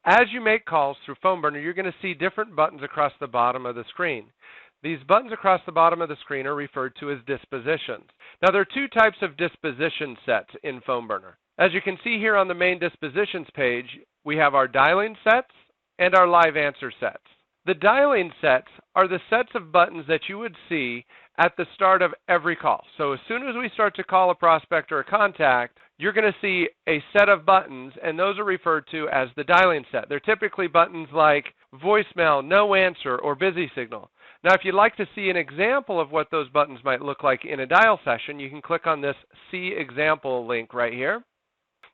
As you make calls through PhoneBurner, you're going to see different buttons across the bottom of the screen. These buttons across the bottom of the screen are referred to as dispositions. Now, there are two types of disposition sets in PhoneBurner. As you can see here on the main dispositions page, we have our dialing sets and our live answer sets. The dialing sets are the sets of buttons that you would see at the start of every call. So as soon as we start to call a prospect or a contact, you're going to see a set of buttons, and those are referred to as the dialing set. They're typically buttons like voicemail, no answer, or busy signal. Now, if you'd like to see an example of what those buttons might look like in a dial session, you can click on this See Example link right here.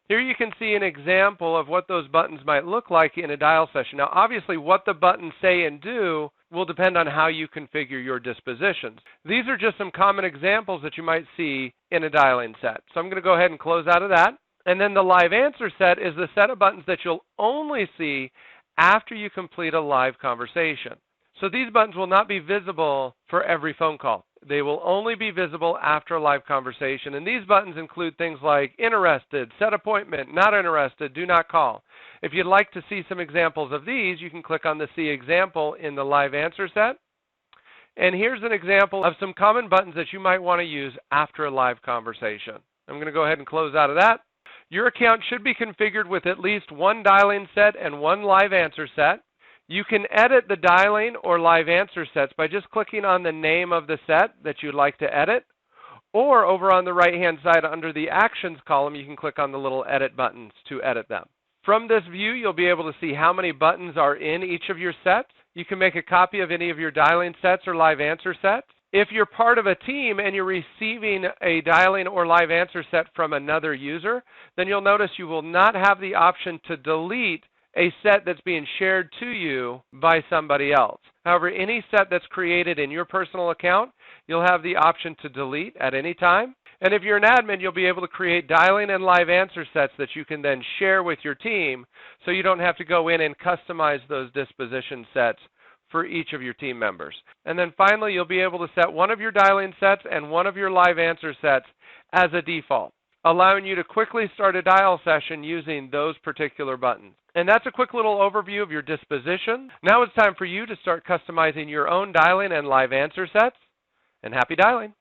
Here you can see an example of what those buttons might look like in a dial session. Now, obviously, what the buttons say and do will depend on how you configure your dispositions. These are just some common examples that you might see in a dialing set. So I'm going to go ahead and close out of that. And then the live answer set is the set of buttons that you'll only see after you complete a live conversation. So these buttons will not be visible for every phone call. They will only be visible after a live conversation. And these buttons include things like interested, set appointment, not interested, do not call. If you'd like to see some examples of these, you can click on the See Example in the live answer set. And here's an example of some common buttons that you might want to use after a live conversation. I'm going to go ahead and close out of that. Your account should be configured with at least one dialing set and one live answer set. You can edit the dialing or live answer sets by just clicking on the name of the set that you'd like to edit, or over on the right-hand side under the Actions column, you can click on the little edit buttons to edit them. From this view, you'll be able to see how many buttons are in each of your sets. You can make a copy of any of your dialing sets or live answer sets. If you're part of a team and you're receiving a dialing or live answer set from another user, then you'll notice you will not have the option to delete a set that's being shared to you by somebody else. However, any set that's created in your personal account, you'll have the option to delete at any time. And if you're an admin, you'll be able to create dialing and live answer sets that you can then share with your team, so you don't have to go in and customize those disposition sets for each of your team members. And then finally, you'll be able to set one of your dialing sets and one of your live answer sets as a default, allowing you to quickly start a dial session using those particular buttons. And that's a quick little overview of your disposition. Now it's time for you to start customizing your own dialing and live answer sets. And happy dialing.